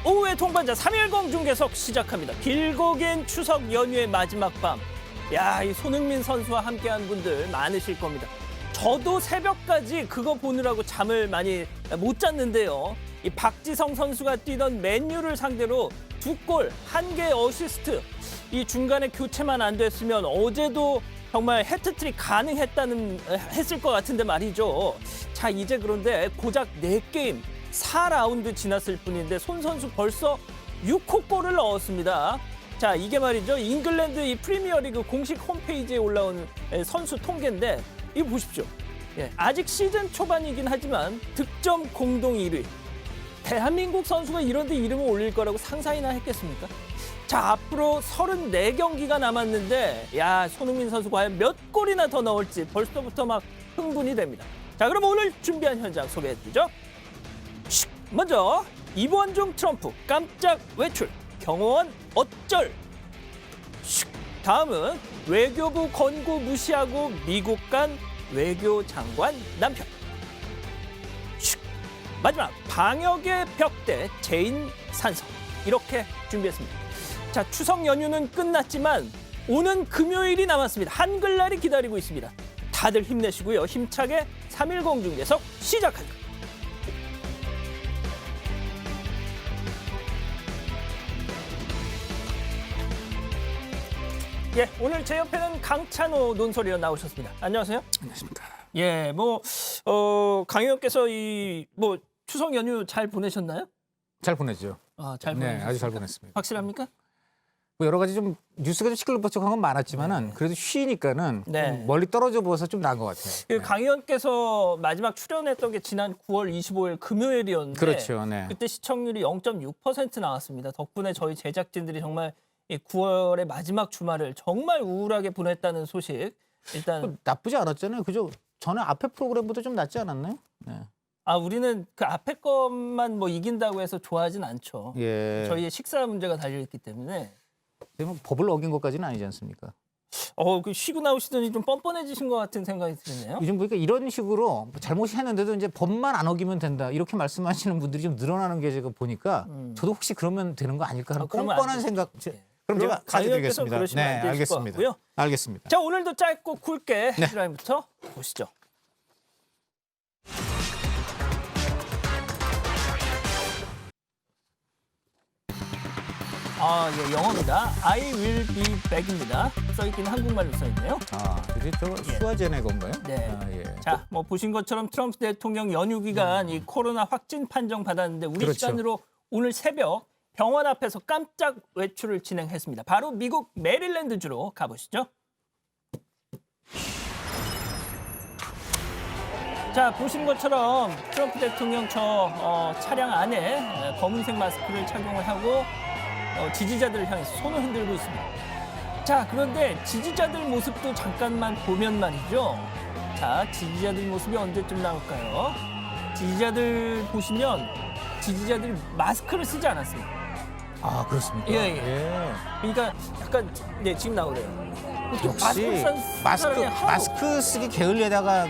오후의 동반자 3.10 중계석 시작합니다. 길고 긴 추석 연휴의 마지막 밤. 야, 이 손흥민 선수와 함께한 분들 많으실 겁니다. 저도 새벽까지 그거 보느라고 잠을 많이 못 잤는데요. 이 박지성 선수가 뛰던 맨유를 상대로 2골, 1개 어시스트. 이 중간에 교체만 안 됐으면 어제도 정말 해트트릭 했을 것 같은데 말이죠. 자, 이제 그런데 고작 4게임, 4라운드 지났을 뿐인데 손 선수 벌써 6호 골을 넣었습니다. 자, 이게 말이죠. 잉글랜드 이 프리미어리그 공식 홈페이지에 올라온 선수 통계인데 이거 보십시오. 예, 아직 시즌 초반이긴 하지만 득점 공동 1위. 대한민국 선수가 이런 데 이름을 올릴 거라고 상상이나 했겠습니까? 자, 앞으로 34경기가 남았는데 야, 손흥민 선수 과연 몇 골이나 더 넣을지 벌써부터 막 흥분이 됩니다. 자, 그럼 오늘 준비한 현장 소개해드리죠. 먼저 이원종 트럼프 깜짝 외출, 경호원 어쩔. 다음은 외교부 권고 무시하고 미국 간 외교장관 남편. 마지막 방역의 벽대 제인 산성. 이렇게 준비했습니다. 자, 추석 연휴는 끝났지만 오는 금요일이 남았습니다. 한글날이 기다리고 있습니다. 다들 힘내시고요. 힘차게 3.10 중계석 시작하죠. 예, 오늘 제 옆에는 강찬호 논설위원 나오셨습니다. 안녕하세요. 안녕하십니까. 예, 강 의원께서 추석 연휴 잘 보내셨나요? 잘 보냈죠. 아, 잘 네, 보내셨습니까? 아주 잘 보냈습니다. 확실합니까? 뭐 여러 가지 좀 뉴스가 좀 시끌벅적한 건 많았지만은 그래도 쉬니까는 네. 좀 멀리 떨어져 보여서 좀 나은 것 같아요. 네. 강 의원께서 마지막 출연했던 게 지난 9월 25일 금요일이었는데 그렇죠. 네. 그때 시청률이 0.6% 나왔습니다. 덕분에 저희 제작진들이 정말 이 9월의 마지막 주말을 정말 우울하게 보냈다는 소식. 일단 나쁘지 않았잖아요. 그죠? 전에 앞에 프로그램보다 좀 낫지 않았나요? 네. 우리는 그 앞에 것만 이긴다고 해서 좋아하진 않죠. 예. 저희의 식사 문제가 달려 있기 때문에. 뭐 법을 어긴 것까지는 아니지 않습니까? 그 쉬고 나오시더니 좀 뻔뻔해지신 것 같은 생각이 드네요. 요즘 보니까 이런 식으로 잘못이 했는데도 이제 법만 안 어기면 된다 이렇게 말씀하시는 분들이 좀 늘어나는 게 제가 보니까 저도 혹시 그러면 되는 거 아닐까 하는 그러면 안 뻔뻔한 되죠. 생각. 네. 그럼 제가 가져드리겠습니다. 그러시면 안 되실 것 같고요. 알겠습니다. 자, 오늘도 짧고 굵게 네. 헤드라인부터 보시죠. 예, 영어입니다. I will be back입니다. 써있기는 한국말로 써있네요. 그게 저거 수아제네 건가요? 네. 예. 자, 보신 것처럼 트럼프 대통령 연휴 기간 이 코로나 확진 판정 받았는데 우리 그렇죠. 시간으로 오늘 새벽 병원 앞에서 깜짝 외출을 진행했습니다. 바로 미국 메릴랜드주로 가보시죠. 자, 보신 것처럼 트럼프 대통령 차량 안에 검은색 마스크를 착용을 하고 지지자들을 향해서 손을 흔들고 있습니다. 자, 그런데 지지자들 모습도 잠깐만 보면 말이죠. 자, 지지자들 모습이 언제쯤 나올까요? 지지자들 보시면 지지자들이 마스크를 쓰지 않았어요. 그렇습니까? 예. 그러니까 약간 지금 나오네요. 역시 마스크 쓰기 게을리에다가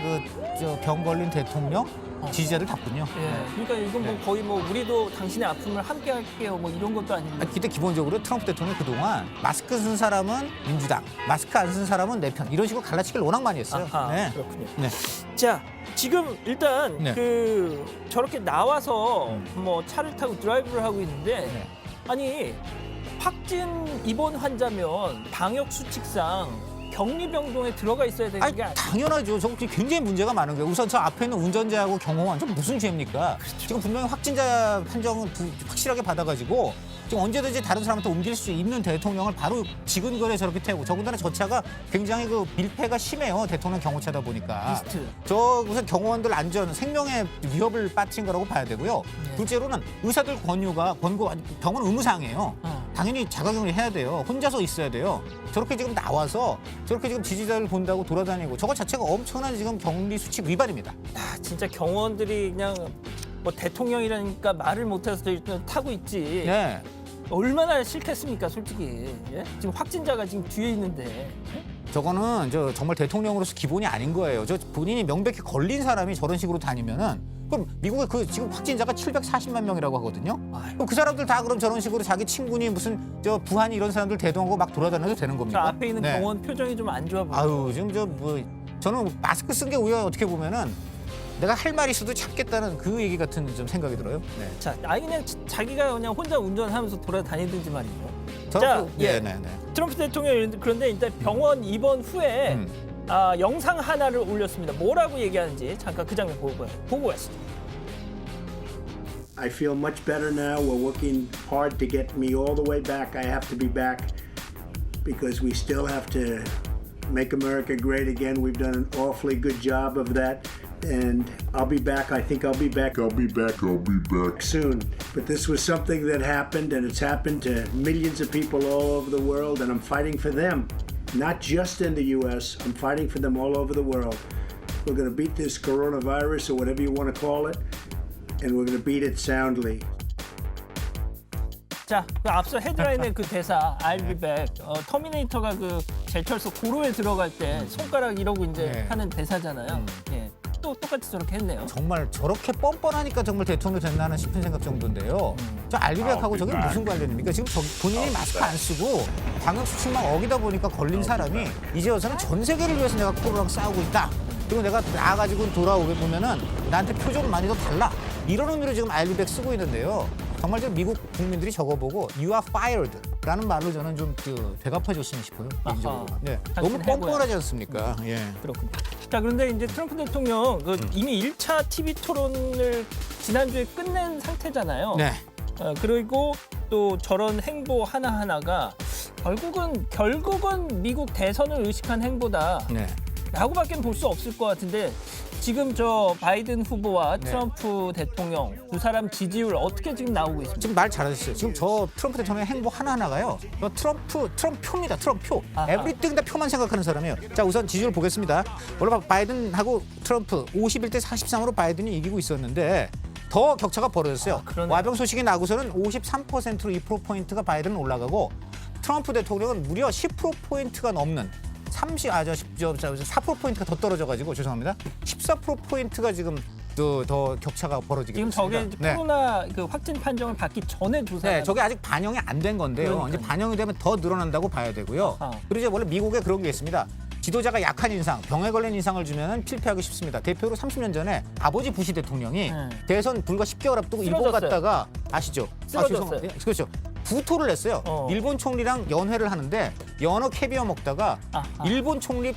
병 걸린 대통령 지지자들 답군요. 예. 그러니까 이건 거의 우리도 당신의 아픔을 함께 할게요. 이런 것도 아닙니다. 근데 기본적으로 트럼프 대통령이 그동안 마스크 쓴 사람은 민주당, 마스크 안 쓴 사람은 내 편 이런 식으로 갈라치기를 워낙 많이 했어요. 네. 그렇군요. 네. 자, 지금 일단 네. 저렇게 나와서 차를 타고 드라이브를 하고 있는데 네. 아니, 확진 입원 환자면 방역 수칙상 격리병동에 들어가 있어야 되는 게 아니에요. 당연하죠. 저거 굉장히 문제가 많은 거예요. 우선 저 앞에 있는 운전자하고 경호원, 저 무슨 죄입니까? 그렇죠. 지금 분명히 확진자 판정을 확실하게 받아가지고 지금 언제든지 다른 사람한테 옮길 수 있는 대통령을 바로 지근거리에 저렇게 태우고 더군다나 저 차가 굉장히 밀폐가 심해요. 대통령 경호차다 보니까. 리스트. 저 우선 경호원들 안전, 생명의 위협을 빠뜨린 거라고 봐야 되고요. 네. 둘째로는 의사들 권고, 병원 의무사항이에요. 당연히 자가격리 해야 돼요. 혼자서 있어야 돼요. 저렇게 지금 나와서 저렇게 지금 지지자를 본다고 돌아다니고 저거 자체가 엄청난 지금 격리 수칙 위반입니다. 진짜 경호원들이 그냥 대통령이라니까 말을 못해서 타고 있지. 네. 얼마나 싫겠습니까, 솔직히. 예? 지금 확진자가 지금 뒤에 있는데. 저거는 저 정말 대통령으로서 기본이 아닌 거예요. 저 본인이 명백히 걸린 사람이 저런 식으로 다니면은 그럼 미국의 그 지금 확진자가 740만 명이라고 하거든요. 그럼 그 사람들 다 그럼 저런 식으로 자기 친구니 무슨 저 부하니 이런 사람들 대동하고 막 돌아다녀도 되는 저 겁니까? 앞에 있는 네. 병원 표정이 좀 안 좋아 보여요. 아유 지금 저 뭐 저는 마스크 쓴 게 오히려 어떻게 보면은 내가 할 말이 있어도 참겠다는 그 얘기 같은 좀 생각이 들어요. 네. 자, 아니 그냥 자기가 그냥 혼자 운전하면서 돌아다니든지 말이죠. 저 자, 그- 예. 네네네. 트럼프 대통령 그런데 일단 병원 입원 후에 영상 하나를 올렸습니다. 뭐라고 얘기하는지 잠깐 그 장면 보고 가시죠. I feel much better now. We're working hard to get me all the way back. I have to be back because we still have to make America great again. We've done an awfully good job of that. And I'll be back. I think I'll be back. I'll be back soon. But this was something that happened, and it's happened to millions of people all over the world, and I'm fighting for them. Not just in the US, I'm fighting for them all over the world. We're going to beat this coronavirus, or whatever you want to call it, and we're going to beat it soundly. 자, 그 앞서 헤드라인의 그 대사 I'll be back. 터미네이터가 그 제철소 고로에 들어갈 때 손가락 이러고 이제 네. 하는 대사잖아요. 예. 또 똑같이 저렇게 했네요. 정말 저렇게 뻔뻔하니까 정말 대통령 됐나 싶은 생각 정도인데요. 저 알비백하고 저게 무슨 관련입니까? 지금 본인이 마스크 안 쓰고 방역 수칙만 어기다 보니까 걸린 사람이 이제 와서는 전 세계를 위해서 내가 코로나랑 싸우고 있다. 그리고 내가 나가지고 돌아오게 보면은 나한테 표정을 많이 더 달라. 이런 의미로 지금 알비백 쓰고 있는데요. 정말 지금 미국 국민들이 저거 보고 You are fired라는 말로 저는 좀 되갚아줬으면 싶어요. 개인적으로. 네. 너무 당신 해고야. 뻔뻔하지 않습니까? 예. 그렇군요. 자, 그런데 이제 트럼프 대통령 이미 1차 TV 토론을 지난주에 끝낸 상태잖아요. 네. 그리고 또 저런 행보 하나하나가 결국은 미국 대선을 의식한 행보다 네. 라고밖에 볼 수 없을 것 같은데 지금 저 바이든 후보와 네. 트럼프 대통령 두 사람 지지율 어떻게 지금 나오고 있습니까? 지금 말 잘하셨어요. 지금 저 트럼프 대통령의 행보 하나하나가요. 트럼프 표입니다. 트럼프 표. 아하. 에브리띵 다 표만 생각하는 사람이에요. 자, 우선 지지율 보겠습니다. 원래 바이든하고 트럼프 51대 43으로 바이든이 이기고 있었는데 더 격차가 벌어졌어요. 그러네요. 와병 소식이 나고서는 53%로 2%포인트가 바이든은 올라가고 트럼프 대통령은 무려 10%포인트가 넘는 4%포인트가 더 떨어져가지고 죄송합니다. 14%포인트가 지금 더 격차가 벌어지게 지금 됐습니다. 저게 이제 코로나 그 확진 판정을 받기 전에 조사. 네, 저게 아직 반영이 안 된 건데요. 그러니까요. 이제 반영이 되면 더 늘어난다고 봐야 되고요. 아하. 그리고 이제 원래 미국에 그런 게 있습니다. 지도자가 약한 인상, 병에 걸린 인상을 주면 필패하기 쉽습니다. 대표로 30년 전에 아버지 부시 대통령이 대선 불과 10개월 앞두고 일본 쓰러졌어요. 갔다가 아시죠? 쓰러졌어요. 그렇죠. 구토를 했어요. 일본 총리랑 연회를 하는데 연어 캐비어 먹다가 아하. 일본 총리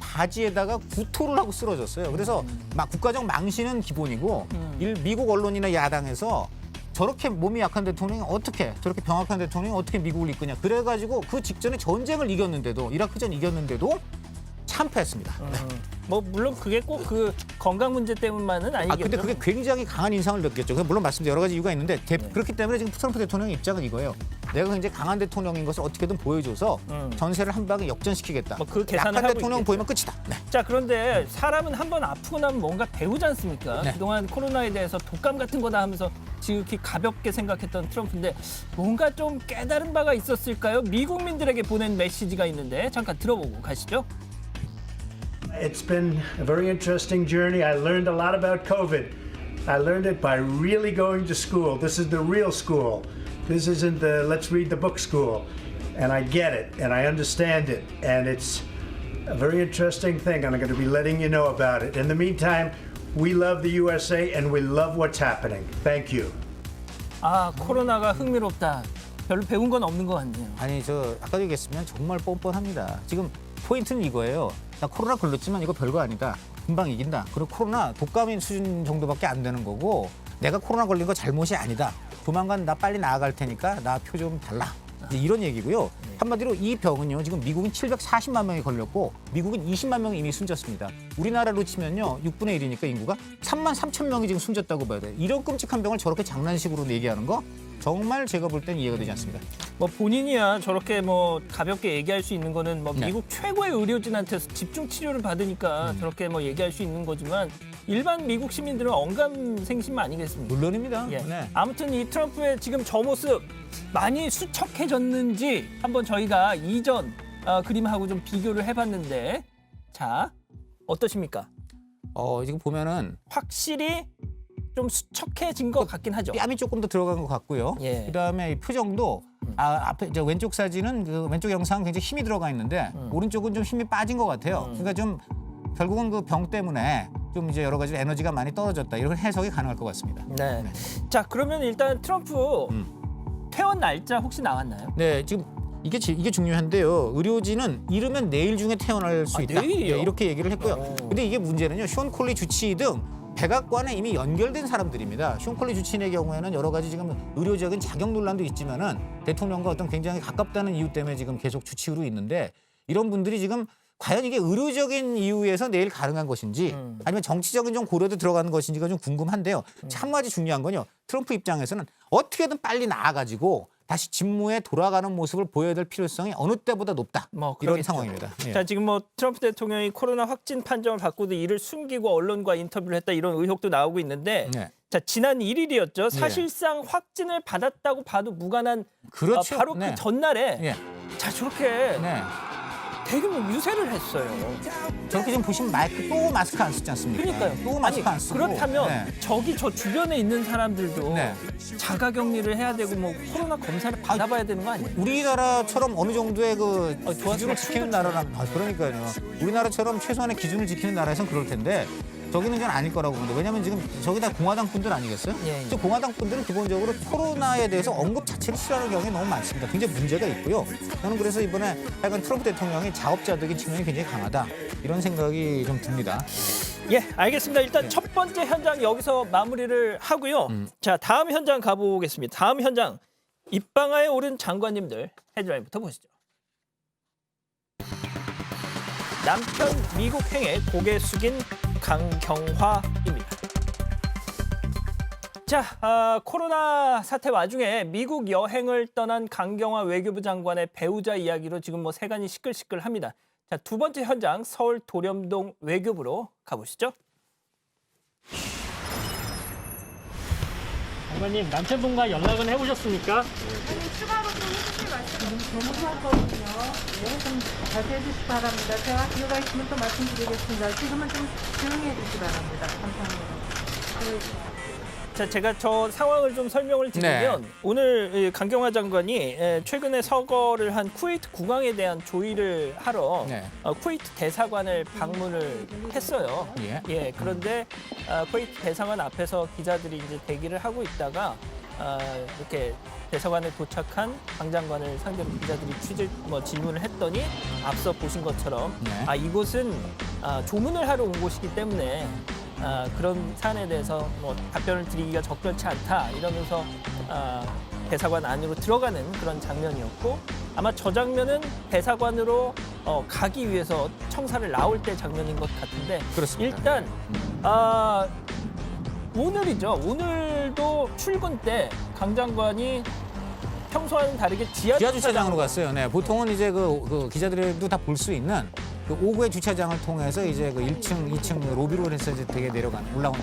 바지에다가 구토를 하고 쓰러졌어요. 그래서 막 국가적 망신은 기본이고 미국 언론이나 야당에서 저렇게 몸이 약한 대통령이 어떻게 저렇게 병약한 대통령이 어떻게 미국을 이끄냐. 그래가지고 그 직전에 전쟁을 이겼는데도 이라크전 이겼는데도 참패했습니다. 뭐 물론 그게 꼭 그 건강 문제 때문만은 아니겠죠. 근데 그게 굉장히 강한 인상을 느꼈죠. 물론 말씀드린 여러 가지 이유가 있는데 그렇기 때문에 지금 트럼프 대통령의 입장은 이거예요. 내가 굉장히 강한 대통령인 것을 어떻게든 보여줘서 전세를 한 방에 역전시키겠다. 뭐그 계산을 약한 하고 대통령 있겠죠. 보이면 끝이다. 네. 자, 그런데 사람은 한 번 아프고 나면 뭔가 배우지 않습니까? 네. 그동안 코로나에 대해서 독감 같은 거다 하면서 지극히 가볍게 생각했던 트럼프인데 뭔가 좀 깨달은 바가 있었을까요? 미국민들에게 보낸 메시지가 있는데 잠깐 들어보고 가시죠. It's been a very interesting journey. I learned a lot about COVID. I learned it by really going to school. This is the real school. This isn't the let's read the book school. And I get it and I understand it. And it's a very interesting thing. And I'm going to be letting you know about it. In the meantime, we love the USA and we love what's happening. Thank you. 아, 코로나가 흥미롭다. 별로 배운 건 없는 것 같네요. 아니 저 아까 얘기했으면 정말 뻔뻔합니다. 지금 포인트는 이거예요. 나 코로나 걸렸지만 이거 별거 아니다. 금방 이긴다. 그리고 코로나 독감인 수준 정도밖에 안 되는 거고 내가 코로나 걸린 거 잘못이 아니다. 조만간 나 빨리 나아갈 테니까 나 표 좀 달라. 이제 이런 얘기고요. 한마디로 이 병은요. 지금 미국은 740만 명이 걸렸고 미국은 20만 명이 이미 숨졌습니다. 우리나라로 치면요. 6분의 1이니까 인구가 3만 3천 명이 지금 숨졌다고 봐야 돼요. 이런 끔찍한 병을 저렇게 장난식으로 얘기하는 거 정말 제가 볼 땐 이해가 되지 않습니다. 뭐 본인이야 저렇게 뭐 가볍게 얘기할 수 있는 거는 뭐 네. 미국 최고의 의료진한테서 집중 치료를 받으니까 저렇게 뭐 얘기할 수 있는 거지만 일반 미국 시민들은 언감생심 아니겠습니까? 물론입니다. 예. 네. 아무튼 이 트럼프의 지금 저 모습 많이 수척해졌는지 한번 저희가 이전 그림하고 좀 비교를 해봤는데 자 어떠십니까? 지금 보면은 확실히 좀 수척해진 것 같긴 하죠. 뺨이 조금 더 들어간 것 같고요. 예. 그다음에 이 표정도 앞에 이제 왼쪽 사진은 그 왼쪽 영상 굉장히 힘이 들어가 있는데 오른쪽은 좀 힘이 빠진 것 같아요. 그러니까 좀 결국은 그 병 때문에 좀 이제 여러 가지 에너지가 많이 떨어졌다 이런 해석이 가능할 것 같습니다. 네. 자 그러면 일단 트럼프 퇴원 날짜 혹시 나왔나요? 네, 지금 이게 중요한데요. 의료진은 이르면 내일 중에 퇴원할 수 있다. 내일이요? 네, 이렇게 얘기를 했고요. 근데 이게 문제는요. 숀 콜리 주치의 등 백악관에 이미 연결된 사람들입니다. 숀 콜리 주치의의 경우에는 여러 가지 지금 의료적인 자격 논란도 있지만은 대통령과 어떤 굉장히 가깝다는 이유 때문에 지금 계속 주치의로 있는데 이런 분들이 지금 과연 이게 의료적인 이유에서 내일 가능한 것인지 아니면 정치적인 좀 고려도 들어가는 것인지가 좀 궁금한데요. 참 가지 중요한 건요. 트럼프 입장에서는 어떻게든 빨리 나아가지고 다시 직무에 돌아가는 모습을 보여야 될 필요성이 어느 때보다 높다. 뭐 이런 그러겠죠. 상황입니다. 예. 자 지금 뭐 트럼프 대통령이 코로나 확진 판정을 받고도 이를 숨기고 언론과 인터뷰를 했다 이런 의혹도 나오고 있는데 네. 자 지난 1일이었죠. 사실상 확진을 받았다고 봐도 무관한 그렇죠. 바로 네. 그 전날에 예. 자 저렇게 네. 대규모 유세를 했어요. 저렇게 지금 보시면 또 마스크 안 쓰지 않습니까? 그러니까요. 또 마스크 안 쓰고. 그렇다면 네. 저기 저 주변에 있는 사람들도 네. 자가격리를 해야 되고 뭐 코로나 검사를 받아봐야 되는 거 아니에요? 우리나라처럼 어느 정도의 그 좋았으면 기준을 지키는 나라란 그러니까요. 우리나라처럼 최소한의 기준을 지키는 나라에선 그럴 텐데 저기는 전 아닐 거라고 봅니다. 왜냐하면 지금 저기 다 공화당 분들 아니겠어요? 예, 예. 저 공화당 분들은 기본적으로 코로나에 대해서 언급 자체를 싫어하는 경우가 너무 많습니다. 굉장히 문제가 있고요. 저는 그래서 이번에 하여간 트럼프 대통령이 자업자득인 측면이 굉장히 강하다. 이런 생각이 좀 듭니다. 예, 알겠습니다. 일단 첫 번째 현장 여기서 마무리를 하고요. 자, 다음 현장 가보겠습니다. 다음 현장 입방아에 오른 장관님들 헤드라인부터 보시죠. 남편 미국 행에 고개 숙인 강경화입니다. 자, 코로나 사태 와중에 미국 여행을 떠난 강경화 외교부 장관의 배우자 이야기로 지금 뭐 세간이 시끌시끌합니다. 자, 두 번째 현장 서울 도련동 외교부로 가보시죠. 장관님, 남편분과 연락은 해보셨습니까? 아니, 추가로 좀 해주실 말씀은 너무 하거든요. 네, 좀 자세히 해주시기 바랍니다. 제가 기회가 있으면 또 말씀드리겠습니다. 지금은 좀 조용히 해주시기 바랍니다. 감사합니다. 자, 제가 저 상황을 좀 설명을 드리면 오늘 이 강경화 장관이 최근에 서거를 한 쿠웨이트 국왕에 대한 조의를 하러 네. 쿠웨이트 대사관을 방문을 했어요. 예. 그런데 쿠웨이트 대사관 앞에서 기자들이 이제 대기를 하고 있다가 이렇게 대사관에 도착한 강 장관을 상대로 기자들이 질문을 했더니 앞서 보신 것처럼 네. 이곳은 조문을 하러 온 곳이기 때문에 그런 사안에 대해서 뭐 답변을 드리기가 적절치 않다 이러면서 대사관 안으로 들어가는 그런 장면이었고 아마 저 장면은 대사관으로 가기 위해서 청사를 나올 때 장면인 것 같은데 그렇습니다. 일단 오늘이죠. 오늘도 출근 때 강 장관이 평소와는 다르게 지하 주차장으로 갔어요. 네, 보통은 이제 그 기자들도 다 볼 수 있는 그 5구의 주차장을 통해서 이제 그 1층, 2층 로비로 해서 이제 되게 올라온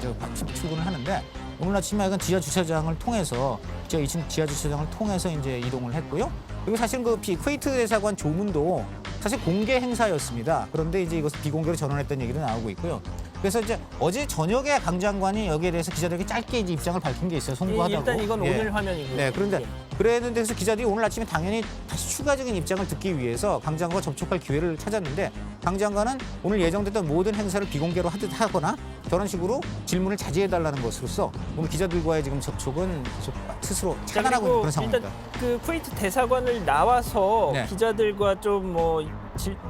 출근을 하는데 오늘 아침에 약간 지하 주차장을 통해서 2층 지하 주차장을 통해서 이제 이동을 했고요. 그리고 사실 그 쿠웨이트 대사관 조문도 사실 공개 행사였습니다. 그런데 이제 이것을 비공개로 전환했다는 얘기도 나오고 있고요. 그래서 이제 어제 저녁에 강 장관이 여기에 대해서 기자들에게 짧게 이제 입장을 밝힌 게 있어요. 송구하다고. 일단 이건 예. 오늘 화면이고요. 네, 그런데 그랬는데 그래서 기자들이 오늘 아침에 당연히 다시 추가적인 입장을 듣기 위해서 강 장관과 접촉할 기회를 찾았는데 강 장관은 오늘 예정됐던 모든 행사를 비공개로 하거나 저런 식으로 질문을 자제해달라는 것으로서 오늘 기자들과의 지금 접촉은 계속 스스로 차단하고 있는 그런 상황입니다. 일단 그 쿠웨이트 대사관을 나와서 네. 기자들과 좀 뭐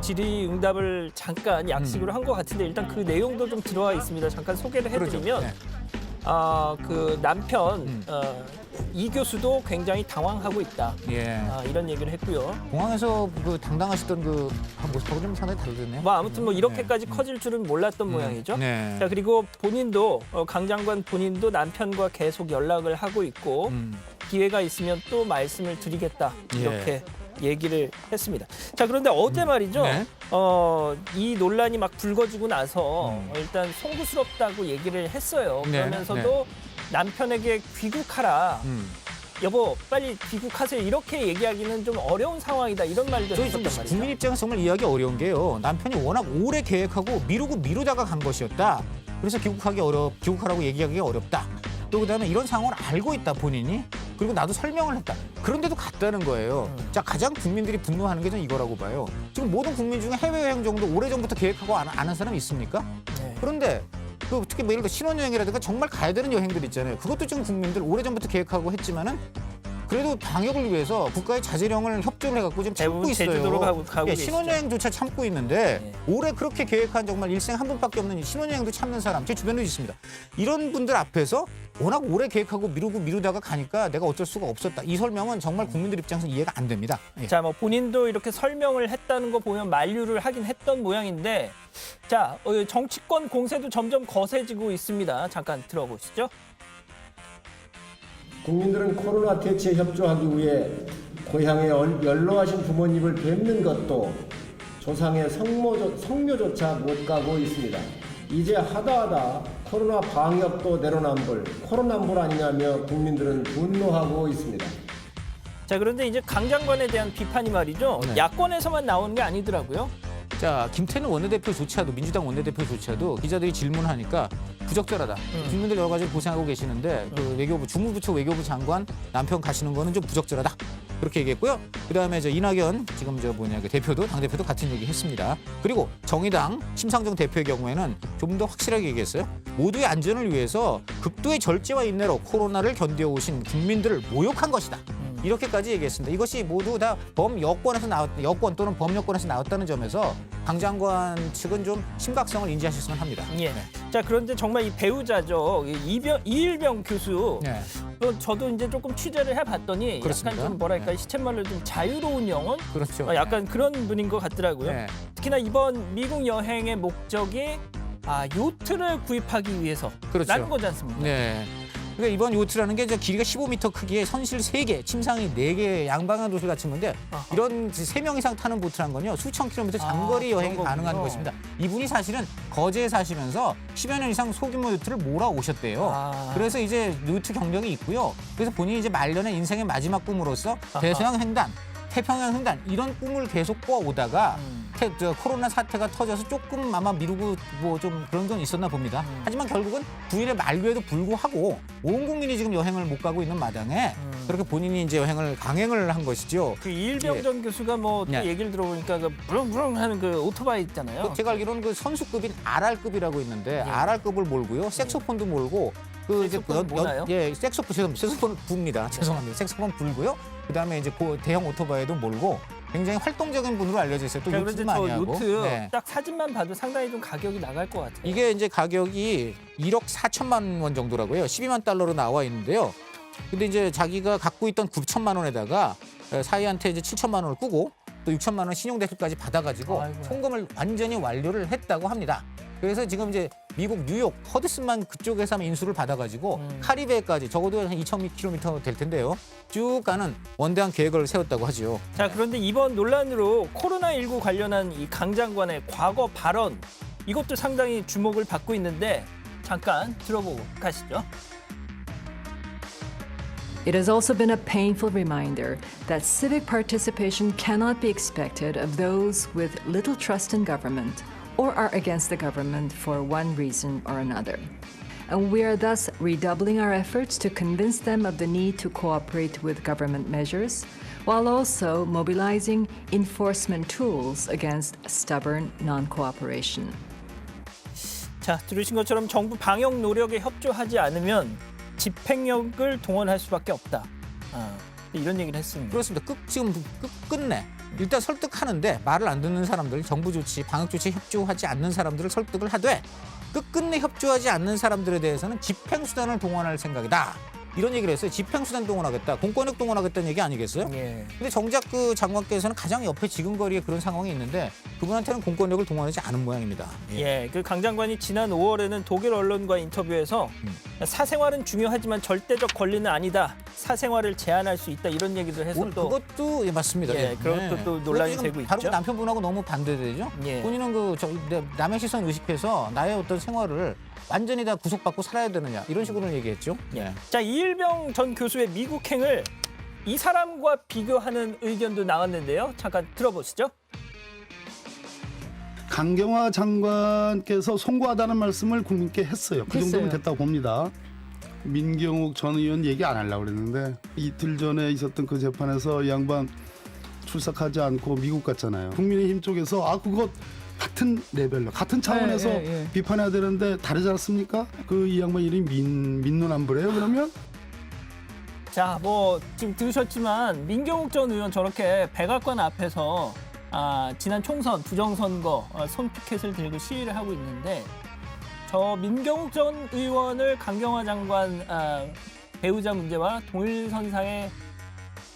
질의응답을 잠깐 약식으로 한 것 같은데 일단 그 내용도 좀 들어와 있습니다. 잠깐 소개를 해드리면 네. 그 남편 이 교수도 굉장히 당황하고 있다. 예. 이런 얘기를 했고요. 공항에서 그 당당하시던 그 모습하고 좀 상당히 다르겠네요. 뭐 아무튼 뭐 이렇게까지 커질 줄은 몰랐던 모양이죠. 네. 자 그리고 본인도 강 장관 본인도 남편과 계속 연락을 하고 있고 기회가 있으면 또 말씀을 드리겠다 이렇게 얘기를 했습니다. 자 그런데 어제 말이죠. 네. 이 논란이 막 불거지고 나서 일단 송구스럽다고 얘기를 했어요. 네, 그러면서도 남편에게 귀국하라. 여보 빨리 귀국하세요 이렇게 얘기하기는 좀 어려운 상황이다 이런 말도 저희 했었단 말이죠. 국민 입장에서 정말 이해하기 어려운 게요. 남편이 워낙 오래 계획하고 미루다가 간 것이었다. 그래서 귀국하라고 얘기하기가 어렵다. 또 그다음에 이런 상황을 알고 있다 본인이. 그리고 나도 설명을 했다. 그런데도 갔다는 거예요. 자, 가장 국민들이 분노하는 게 저는 이거라고 봐요. 지금 모든 국민 중에 해외여행 정도 오래전부터 계획하고 안 한 사람이 있습니까? 네. 그런데 그 특히 뭐 예를 들어 신혼여행이라든가 정말 가야 되는 여행들 있잖아요. 그것도 지금 국민들 오래전부터 계획하고 했지만은 그래도 방역을 위해서 국가의 자제령을 협조를 해갖고 지금 참고 대부분 있어요. 제주도로 가고 예, 계시죠. 신혼여행조차 참고 있는데 네. 올해 그렇게 계획한 정말 일생 한 번밖에 없는 신혼여행도 참는 사람 제 주변에도 있습니다. 이런 분들 앞에서 워낙 오래 계획하고 미루다가 가니까 내가 어쩔 수가 없었다. 이 설명은 정말 국민들 입장에서 이해가 안 됩니다. 예. 자, 뭐 본인도 이렇게 설명을 했다는 거 보면 만류를 하긴 했던 모양인데, 자, 정치권 공세도 점점 거세지고 있습니다. 잠깐 들어보시죠. 국민들은 코로나 대처에 협조하기 위해 고향에 연로하신 부모님을 뵙는 것도 조상의 성묘조차 못 가고 있습니다. 이제 하다하다 코로나 방역도 내로남불, 코로남불 아니냐며 국민들은 분노하고 있습니다. 자, 그런데 이제 강 장관에 대한 비판이 말이죠. 네. 야권에서만 나오는 게 아니더라고요. 자, 김태년 원내대표조차도 민주당 원내대표조차도 기자들이 질문하니까 부적절하다. 국민들 여러 가지 고생하고 계시는데 그 외교부 주무부처 외교부 장관 남편 가시는 거는 좀 부적절하다. 그렇게 얘기했고요. 그다음에 저 이낙연 지금 그 대표도 당대표도 같은 얘기 했습니다. 그리고 정의당 심상정 대표의 경우에는 좀 더 확실하게 얘기했어요. 모두의 안전을 위해서 극도의 절제와 인내로 코로나를 견뎌오신 국민들을 모욕한 것이다. 이렇게까지 얘기했습니다. 이것이 모두 다 여권 또는 범여권에서 나왔다는 점에서 강 장관 측은 좀 심각성을 인지하셨으면 합니다. 예. 자, 그런데 정말 이 배우자죠. 이일병 교수. 네. 저도 이제 조금 취재를 해봤더니 그렇습니다. 약간 좀 뭐랄까 네. 시쳇말로 좀 자유로운 영혼? 그렇죠. 약간 그런 분인 것 같더라고요. 네. 특히나 이번 미국 여행의 목적이 요트를 구입하기 위해서 그렇죠. 라는 거지 않습니까? 네. 그러니까 이번 요트라는 게 길이가 15m 크기의 선실 3개, 침상이 4개, 양방향 도실 갖춘 건데 아하. 이런 3명 이상 타는 보트란 건요. 수천 킬로미터 장거리 여행이 그런 가능한 거군요. 것입니다. 이분이 사실은 거제에 사시면서 10여 년 이상 소규모 요트를 몰아오셨대요. 그래서 이제 요트 경력이 있고요. 그래서 본인이 이제 말년에 인생의 마지막 꿈으로서 대서양 횡단, 태평양 횡단 이런 꿈을 계속 꿔오다가 코로나 사태가 터져서 조금 아마 미루고 뭐 좀 그런 건 있었나 봅니다. 하지만 결국은 9일의 만류에도 불구하고 온 국민이 지금 여행을 못 가고 있는 마당에 그렇게 본인이 이제 강행을 한 것이죠. 그 이일병 예. 전 교수가 뭐 또 네. 얘기를 들어보니까 그 부릉부릉 하는 그 오토바이 있잖아요. 제가 알기로는 그 선수급인 RR급이라고 있는데 RR급을 몰고요. 색소폰도 몰고 색소폰 모나요? 색소폰 부입니다. 죄송합니다. 색소폰 불고요. 그다음에 이제 대형 오토바이도 몰고 굉장히 활동적인 분으로 알려져 있어요. 또 그런데 요트도 저 많이 하고. 요트 네. 딱 사진만 봐도 상당히 좀 가격이 나갈 것 같아요. 이게 이제 가격이 1억 4천만 원 정도라고요. 12만 달러로 나와 있는데요. 근데 이제 자기가 갖고 있던 9천만 원에다가 사위한테 이제 7천만 원을 꾸고 또 6천만 원 신용대출까지 받아가지고 아이고야. 송금을 완전히 완료를 했다고 합니다. 그래서 지금 이제 미국 뉴욕 허드슨만 그쪽에서 인수를 받아가지고 카리브해까지 적어도 한 2,000km 될 텐데요. 쭉 가는 원대한 계획을 세웠다고 하죠. 자, 그런데 이번 논란으로 코로나19 관련한 이 강 장관의 과거 발언 이것도 상당히 주목을 받고 있는데 잠깐 들어보고 가시죠. It has also been a painful reminder that civic participation cannot be expected of those with little trust in government or are against the government for one reason or another. And we are thus redoubling our efforts to convince them of the need to cooperate with government measures, while also mobilizing enforcement tools against stubborn non-cooperation. 자, 들으신 것처럼 정부 방역 노력에 협조하지 않으면 집행력을 동원할 수밖에 없다. 이런 얘기를 했습니다. 그렇습니다. 지금 끝내. 일단 설득하는데 말을 안 듣는 사람들, 정부 조치, 방역 조치에 협조하지 않는 사람들을 설득을 하되 끝내 협조하지 않는 사람들에 대해서는 집행수단을 동원할 생각이다. 이런 얘기를 했어요. 집행수단 동원하겠다. 공권력 동원하겠다는 얘기 아니겠어요? 예. 근데 정작 그 장관께서는 가장 옆에 지근거리에 그런 상황이 있는데 그분한테는 공권력을 동원하지 않은 모양입니다. 예, 그 강 장관이 지난 5월에는 독일 언론과 인터뷰에서 사생활은 중요하지만 절대적 권리는 아니다. 사생활을 제한할 수 있다. 이런 얘기도 해서 또 그것도 예, 맞습니다. 예, 그것도 또 논란이 그것도 되고 지금 바로 있죠. 남편분하고 너무 반대되죠. 예. 본인은 남의 시선 의식해서 나의 어떤 생활을 완전히 다 구속받고 살아야 되느냐 이런 식으로 얘기했죠. 예. 자, 이일병 전 교수의 미국행을 이 사람과 비교하는 의견도 나왔는데요. 잠깐 들어보시죠. 강경화 장관께서 송구하다는 말씀을 국민께 했어요. 그 정도면 됐다고 봅니다. 민경욱 전 의원 얘기 안 하려고 그랬는데 이틀 전에 있었던 그 재판에서 이 양반 출석하지 않고 미국 갔잖아요. 국민의힘 쪽에서 그거 같은 레벨로 같은 차원에서 비판해야 되는데 다르지 않습니까? 이 양반 이름이 민노남부래요 그러면? 자, 뭐 지금 들으셨지만 민경욱 전 의원 저렇게 백악관 앞에서 지난 총선 부정선거 손피켓을 들고 시위를 하고 있는데 저 민경욱 전 의원을 강경화 장관 배우자 문제와 동일선상에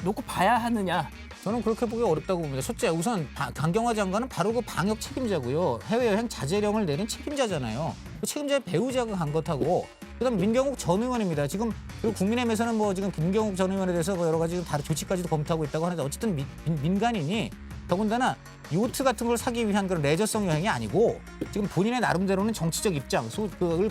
놓고 봐야 하느냐. 저는 그렇게 보기 어렵다고 봅니다. 첫째, 우선 강경화 장관은 바로 그 방역 책임자고요. 해외여행 자제령을 내린 책임자잖아요. 그 책임자의 배우자가 간 것하고 그다음 민경욱 전 의원입니다. 지금 그리고 국민의힘에서는 뭐 지금 민경욱 전 의원에 대해서 뭐 여러 가지 좀 다른 조치까지도 검토하고 있다고 하는데 어쨌든 민간인이 더군다나 요트 같은 걸 사기 위한 그런 레저성 여행이 아니고 지금 본인의 나름대로는 정치적 입장을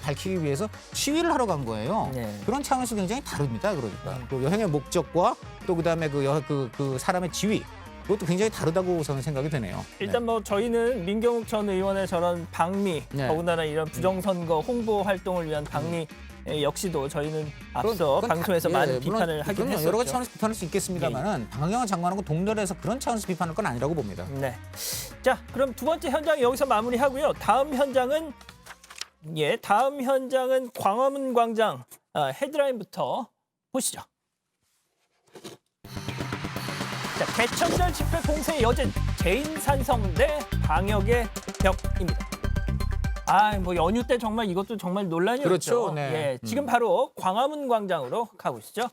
밝히기 위해서 시위를 하러 간 거예요. 네. 그런 차원에서 굉장히 다릅니다. 그러니까 그 여행의 목적과 또 그다음에 그 사람의 지위 그것도 굉장히 다르다고 저는 생각이 되네요. 일단 뭐 저희는 민경욱 전 의원의 저런 방미, 네. 더군다나 이런 부정선거 홍보 활동을 위한 방미 역시도 저희는 앞서 그건 방송에서 많은 물론 비판을 하긴 그럼요. 했었죠. 여러 가지 차원에서 비판할 수 있겠습니다만은 강경화 장관하고 동렬해서 그런 차원에서 비판할 건 아니라고 봅니다. 네. 자, 그럼 두 번째 현장 여기서 마무리하고요. 다음 현장은 광화문 광장 헤드라인부터 보시죠. 자, 개천절 집회 공세의 여진 제인산성 대 방역의 벽입니다. 뭐 연휴 때 정말 이것도 정말 논란이었죠. 그렇죠. 네. 예, 지금 바로 광화문 광장으로 가보시죠.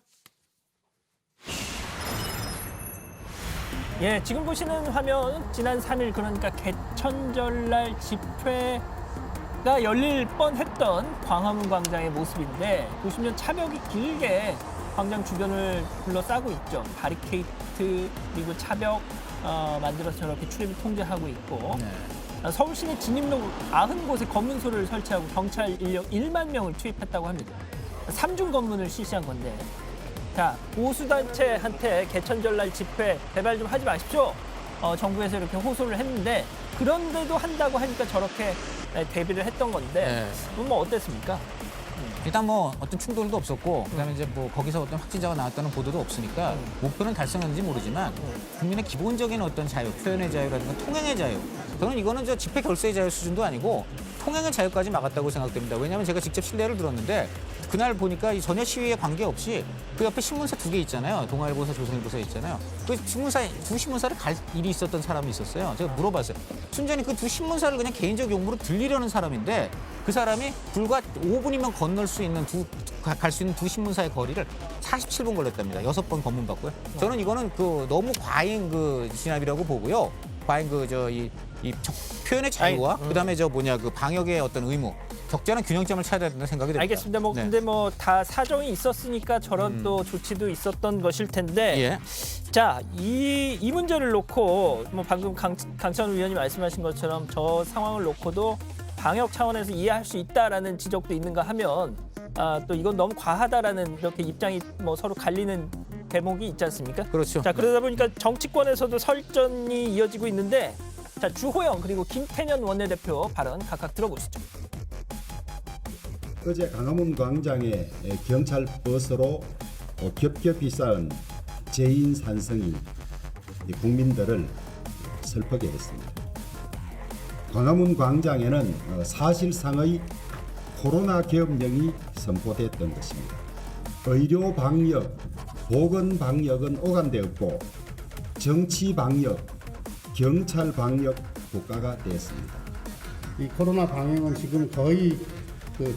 예, 지금 보시는 화면 지난 3일 그러니까 개천절날 집회가 열릴 뻔했던 광화문 광장의 모습인데 보시면 차벽이 길게 광장 주변을 둘러싸고 있죠. 바리케이트 그리고 차벽 만들어서 저렇게 출입을 통제하고 있고 서울 시내 진입로 90곳에 검문소를 설치하고 경찰 인력 1만 명을 투입했다고 합니다. 3중 검문을 실시한 건데 자, 보수단체한테 개천절날 집회 개발 좀 하지 마십시오. 정부에서 이렇게 호소를 했는데 그런데도 한다고 하니까 저렇게 대비를 했던 건데 뭐 어땠습니까? 일단 뭐 어떤 충돌도 없었고 그다음에 이제 뭐 거기서 어떤 확진자가 나왔다는 보도도 없으니까 목표는 달성했는지 모르지만 국민의 기본적인 어떤 자유, 표현의 자유라든가 통행의 자유 저는 이거는 저 집회 결세의 자유 수준도 아니고 통행의 자유까지 막았다고 생각됩니다. 왜냐하면 제가 직접 실례를 들었는데 그날 보니까 이 전혀 시위에 관계없이 그 옆에 신문사 2개 있잖아요. 동아일보사, 조선일보사 있잖아요. 그 두 신문사를 갈 일이 있었던 사람이 있었어요. 제가 물어봤어요. 순전히 그 두 신문사를 그냥 개인적 용무로 들리려는 사람인데 그 사람이 불과 5분이면 건널 수 있는 갈 수 있는 두 신문사의 거리를 47분 걸렸답니다. 6번 검문 받고요. 저는 이거는 너무 과잉 진압이라고 보고요. 과잉 표현의 자유와 그다음에 방역의 어떤 의무 적절한 균형점을 찾아야 된다는 생각이 듭니다. 알겠습니다. 근데 다 사정이 있었으니까 저런 또 조치도 있었던 것일 텐데 자, 이 문제를 놓고 뭐 방금 강찬우 의원이 말씀하신 것처럼 저 상황을 놓고도 방역 차원에서 이해할 수 있다라는 지적도 있는가 하면 또 이건 너무 과하다라는 이렇게 입장이 뭐 서로 갈리는 대목이 있지 않습니까? 그렇죠. 자, 그러다 보니까 정치권에서도 설전이 이어지고 있는데 자, 주호영 그리고 김태년 원내대표 발언 각각 들어보시죠. 어제 광화문 광장에 경찰 버스로 겹겹이 쌓은 재인 산성이 국민들을 슬프게 했습니다. 광화문 광장에는 사실상의 코로나 계엄령이 선포됐던 것입니다. 의료 방역, 보건 방역은 오간되었고 정치 방역, 경찰 방역 국가가 되었습니다. 이 코로나 방역은 지금 거의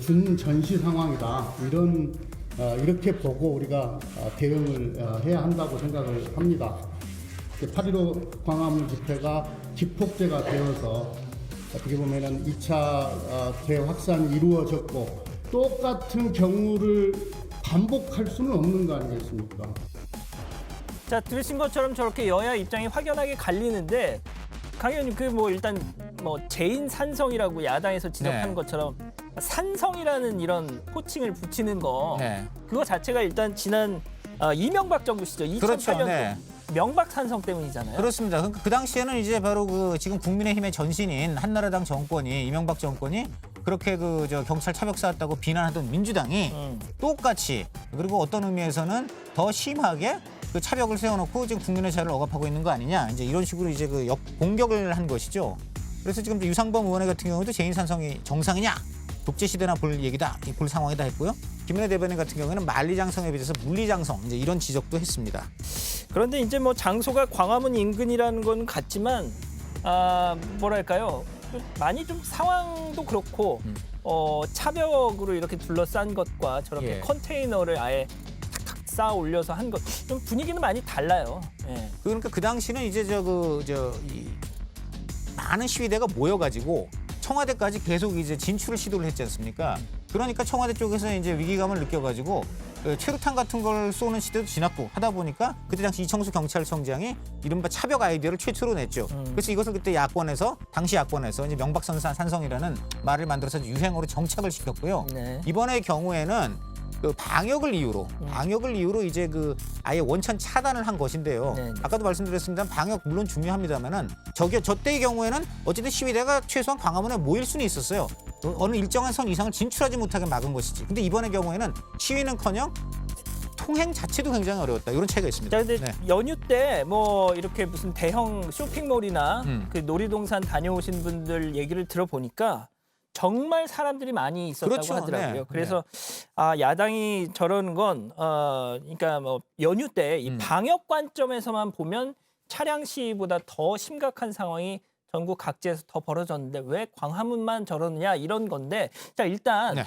준전시 상황이다. 이렇게 보고 우리가 대응을 해야 한다고 생각을 합니다. 8.15 광화문 집회가 집폭제가 되어서 어떻게 보면은 2차 재확산이 이루어졌고 똑같은 경우를 반복할 수는 없는 거 아니겠습니까? 자, 들으신 것처럼 저렇게 여야 입장이 확연하게 갈리는데 강 의원님 그 뭐 일단 뭐 재인 산성이라고 야당에서 지적한 네. 것처럼 산성이라는 이런 호칭을 붙이는 거 네. 그거 자체가 일단 지난 이명박 정부 시절 2008년 그렇죠. 네. 명박 산성 때문이잖아요. 그렇습니다. 그러니까 그 당시에는 이제 바로 그 지금 국민의힘의 전신인 한나라당 정권이 이명박 정권이 그렇게 그 저 경찰 차벽 쌓았다고 비난하던 민주당이 똑같이 그리고 어떤 의미에서는 더 심하게 그 차벽을 세워놓고 지금 국민의 자유를 억압하고 있는 거 아니냐 이제 이런 식으로 이제 그 공격을 한 것이죠. 그래서 지금 유상범 의원 같은 경우도 재인 산성이 정상이냐 독재 시대나 볼 얘기다 볼 상황이다 했고요. 김은혜 대변인 같은 경우에는 만리장성에 비해서 물리장성 이제 이런 지적도 했습니다. 그런데 이제 뭐 장소가 광화문 인근이라는 건 같지만 뭐랄까요 많이 좀 상황도 그렇고 차벽으로 이렇게 둘러싼 것과 저렇게 예. 컨테이너를 아예 탁탁 쌓아 올려서 한 것 좀 분위기는 많이 달라요. 예. 그러니까 그 당시는 이제 많은 시위대가 모여가지고 청와대까지 계속 이제 진출을 시도를 했지 않습니까? 그러니까 청와대 쪽에서 이제 위기감을 느껴가지고 최루탄 같은 걸 쏘는 시대도 지났고 하다 보니까 그때 당시 이청수 경찰청장이 이른바 차벽 아이디어를 최초로 냈죠. 그래서 이것을 그때 야권에서 당시 야권에서 이제 명박선산 산성이라는 말을 만들어서 유행어로 정착을 시켰고요. 네. 이번의 경우에는 그 방역을 이유로 이제 그 아예 원천 차단을 한 것인데요. 네. 아까도 말씀드렸습니다. 방역 물론 중요합니다만은 저 때의 경우에는 어쨌든 시위대가 최소한 광화문에 모일 수는 있었어요. 어느 일정한 선 이상을 진출하지 못하게 막은 것이지. 근데 이번의 경우에는 시위는커녕 통행 자체도 굉장히 어려웠다. 이런 차이가 있습니다. 자, 근데 네. 연휴 때 뭐 이렇게 무슨 대형 쇼핑몰이나 그 놀이동산 다녀오신 분들 얘기를 들어보니까 정말 사람들이 많이 있었다고 그렇죠. 하더라고요. 네. 그래서 야당이 저러는 건 그러니까 뭐 연휴 때 이 방역 관점에서만 보면 차량 시위보다 더 심각한 상황이 전국 각지에서 더 벌어졌는데 왜 광화문만 저러느냐 이런 건데 자 일단 네.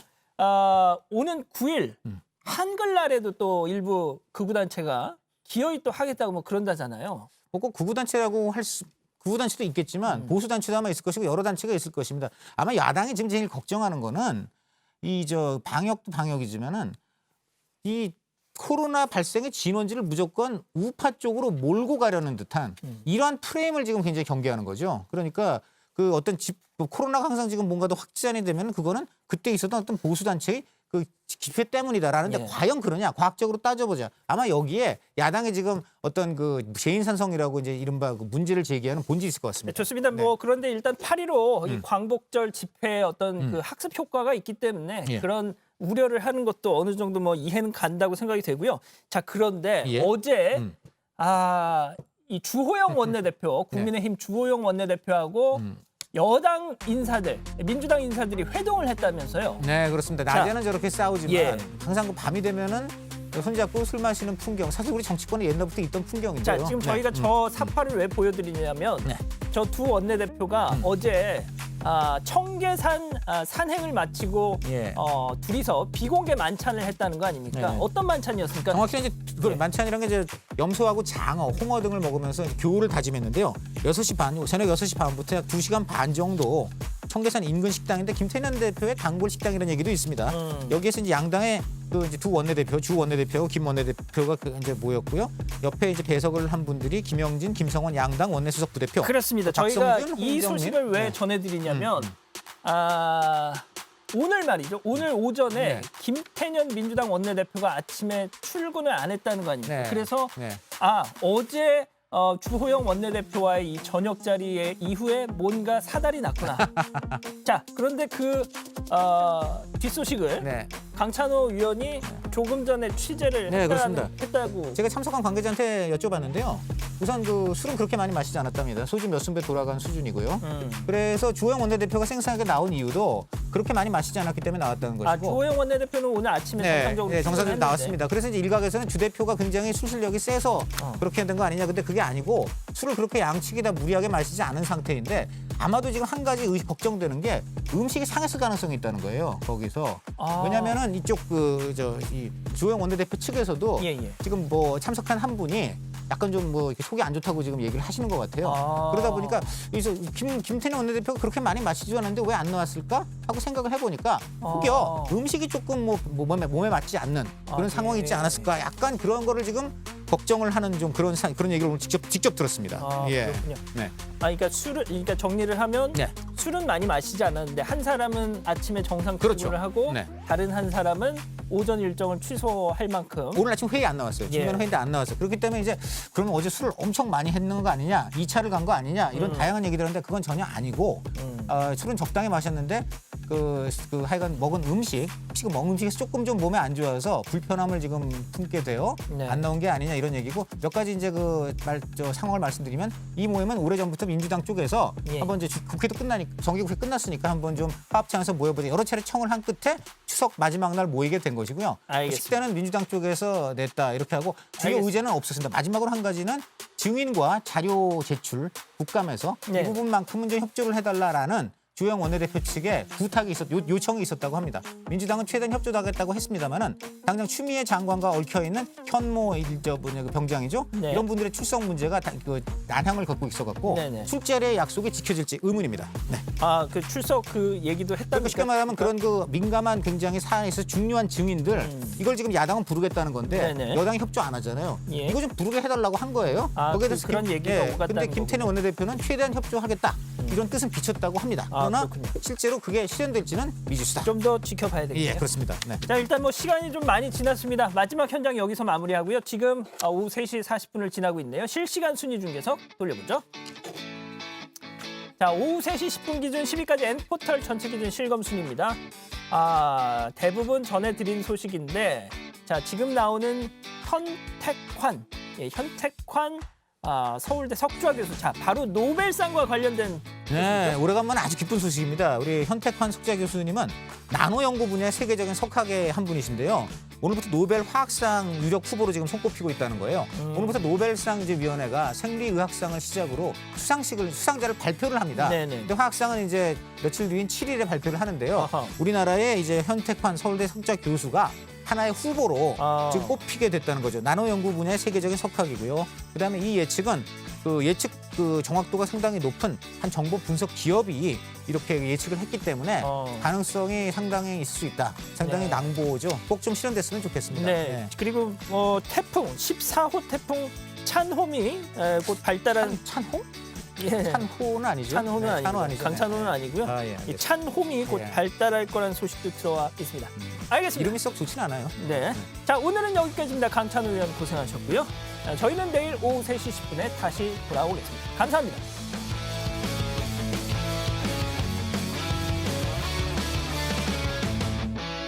오는 9일 한글날에도 또 일부 극우단체가 기어이 또 하겠다고 뭐 그런다잖아요. 꼭 구구단체라고 구구단체도 있겠지만 보수단체도 아마 있을 것이고 여러 단체가 있을 것입니다. 아마 야당이 지금 제일 걱정하는 거는 방역도 방역이지만은 이 코로나 발생의 진원지를 무조건 우파 쪽으로 몰고 가려는 듯한 이러한 프레임을 지금 굉장히 경계하는 거죠. 그러니까 그 어떤 코로나가 항상 지금 뭔가 더 확산이 되면 그거는 그때 있었던 어떤 보수단체의 그 집회 때문이다라는데 예. 과연 그러냐? 과학적으로 따져보자. 아마 여기에 야당이 지금 어떤 그 재인산성이라고 이제 이른바 그 문제를 제기하는 본질이 있을 것 네, 같습니다. 좋습니다. 뭐 그런데 일단 8.15 이 광복절 집회에 어떤 그 학습 효과가 있기 때문에 예. 그런 우려를 하는 것도 어느 정도 뭐 이해는 간다고 생각이 되고요. 자 그런데 예. 어제 이 주호영 원내대표 국민의힘 주호영 원내대표하고 여당 인사들 민주당 인사들이 회동을 했다면서요. 네, 그렇습니다. 낮에는 저렇게 싸우지만 예. 항상 그 밤이 되면은 손잡고 술 마시는 풍경. 사실 우리 정치권에 옛날부터 있던 풍경인데요. 자 지금 저희가 저 사파를 왜 보여드리냐면 네. 저 두 원내대표가 어제 청계산 산행을 마치고 예. 둘이서 비공개 만찬을 했다는 거 아닙니까? 네. 어떤 만찬이었습니까? 정확히 이제 그 예. 만찬이란 게 이제 염소하고 장어, 홍어 등을 먹으면서 교우를 다짐했는데요. 6시 반, 저녁 6시 반부터 약 2시간 반 정도 청계산 인근 식당인데 김태년 대표의 단골 식당이라는 얘기도 있습니다. 여기에서 이제 양당의 그 이제 두 원내대표, 주 원내대표, 김 원내대표가 이제 모였고요. 옆에 이제 배석을 한 분들이 김영진, 김성원 양당 원내수석 부대표. 그렇습니다. 저희가 박성준, 이 홍정민. 소식을 왜 네. 전해드리냐면 오늘 말이죠. 오늘 오전에 네. 김태년 민주당 원내대표가 아침에 출근을 안 했다는 거 아닙니까? 네. 그래서 네. 어제 주호영 원내대표와의 이 저녁 자리에 이후에 뭔가 사달이 났구나. 자, 그런데 그 뒷소식을 네. 강찬호 위원이 조금 전에 취재를 네, 그렇습니다. 했다고. 제가 참석한 관계자한테 여쭤봤는데요. 우선 그 술은 그렇게 많이 마시지 않았답니다. 소주 몇 순배 돌아간 수준이고요. 그래서 주호영 원내대표가 생생하게 나온 이유도 그렇게 많이 마시지 않았기 때문에 나왔다는 것이고. 주호영 원내대표는 오늘 아침에 정상적으로 정상적으로 출근했는데. 나왔습니다. 그래서 이제 일각에서는 주 대표가 굉장히 술 실력이 세서 그렇게 된 거 아니냐. 근데 그게 아니고 술을 그렇게 양측이 다 무리하게 마시지 않은 상태인데 아마도 지금 한 가지 걱정되는 게 음식이 상했을 가능성이 있다는 거예요. 거기서. 왜냐면은 이쪽 이 주호영 원내대표 측에서도 예, 예. 지금 뭐 참석한 한 분이 약간 좀 뭐 이렇게 속이 안 좋다고 지금 얘기를 하시는 것 같아요. 그러다 보니까 여기서 김태년 원내대표가 그렇게 많이 마시지 않았는데 왜 안 나왔을까 하고 생각을 해보니까 혹여 음식이 조금 뭐 몸에 맞지 않는 그런 상황이 있지 않았을까 약간 그런 거를 지금 걱정을 하는 좀 그런 얘기를 오늘 직접 들었습니다. 예. 그렇군요. 네. 그러니까 그러니까 정리를 하면 네. 술은 많이 마시지 않았는데 한 사람은 아침에 정상 그렇죠. 출근을 하고 네. 다른 한 사람은 오전 일정을 취소할 만큼 오늘 아침 회의 안 나왔어요. 중요한 회의인데 안 나왔어요. 그렇기 때문에 이제 그러면 어제 술을 엄청 많이 했는 거 아니냐, 2차를 간 거 아니냐 이런 다양한 얘기들 하는데 그건 전혀 아니고 술은 적당히 마셨는데 하여간 먹은 음식은 먹은 음식에서 조금 좀 몸에 안 좋아서 불편함을 지금 품게 돼요. 네. 안 나온 게 아니냐 이런 얘기고 몇 가지 이제 상황을 말씀드리면 이 모임은 오래전부터 민주당 쪽에서 예. 한번 이제 국회도 정기국회 끝났으니까 한번 좀 화합장에서 모여보자 여러 차례 청을 한 끝에 추석 마지막 날 모이게 된 것이고요. 알겠습니다. 식대는 민주당 쪽에서 냈다 이렇게 하고 주요 알겠습니다. 의제는 없었습니다. 마지막으로 한 가지는 증인과 자료 제출 국감에서 네. 이 부분만큼은 좀 협조를 해달라라는 주호영 원내대표 측에 부탁이 요청이 있었다고 합니다. 민주당은 최대한 협조도 하겠다고 했습니다만은 당장 추미애 장관과 얽혀 있는 현모 병장이죠. 네. 이런 분들의 출석 문제가 난항을 겪고 있어갖고 네네. 술자리의 약속이 지켜질지 의문입니다. 네. 그 출석 그 얘기도 그러니까 했다니까. 쉽게 말하면 그런 민감한 굉장히 사안에 있어서 중요한 증인들 이걸 지금 야당은 부르겠다는 건데 네네. 여당이 협조 안 하잖아요. 예. 이거 좀 부르게 해달라고 한 거예요. 거기에 대해서 그런 얘기가 오갔다는 근데 김태년 원내대표는 최대한 협조하겠다 이런 뜻은 비쳤다고 합니다. 그러나 그렇군요. 실제로 그게 실현될지는 미지수다. 좀 더 지켜봐야 되겠네요. 예, 그렇습니다. 네. 자, 일단 뭐 시간이 좀 많이 지났습니다. 마지막 현장 여기서 마무리하고요. 지금 오후 3시 40분을 지나고 있네요. 실시간 순위 중계석 돌려보죠. 자, 오후 3시 10분 기준 10위까지 N포털 전체 기준 실검 순위입니다. 대부분 전해드린 소식인데 자, 지금 나오는 현택환, 현택환 서울대 석좌 교수. 자, 바로 노벨상과 관련된 네, 오래간만에 아주 기쁜 소식입니다. 우리 현택환 석좌 교수님은 나노 연구 분야의 세계적인 석학의 한 분이신데요. 오늘부터 노벨 화학상 유력 후보로 지금 손꼽히고 있다는 거예요. 오늘부터 노벨상 이제 위원회가 생리의학상을 시작으로 수상자를 발표를 합니다. 네네. 근데 화학상은 이제 며칠 뒤인 7일에 발표를 하는데요. 아하. 우리나라의 이제 현택환 서울대 석좌 교수가 하나의 후보로 지금 뽑히게 됐다는 거죠. 나노 연구 분야의 세계적인 석학이고요. 그다음에 이 예측은 예측 정확도가 상당히 높은 한 정보 분석 기업이 이렇게 예측을 했기 때문에 가능성이 상당히 있을 수 있다. 상당히 네. 낭보죠. 꼭 좀 실현됐으면 좋겠습니다. 네. 그리고 태풍 14호 태풍 찬홈이 곧 발달한 찬호? 예. 찬호는 아니죠. 찬호는 네, 아니고 찬호 아니죠. 강찬호는 아니고요. 예, 이 찬홈이 곧 예. 발달할 거라는 소식도 들어와 있습니다. 알겠습니다. 이름이 썩 좋진 않아요. 네. 자, 오늘은 여기까지입니다. 강찬호 의원 고생하셨고요. 저희는 내일 오후 3시 10분에 다시 돌아오겠습니다. 감사합니다.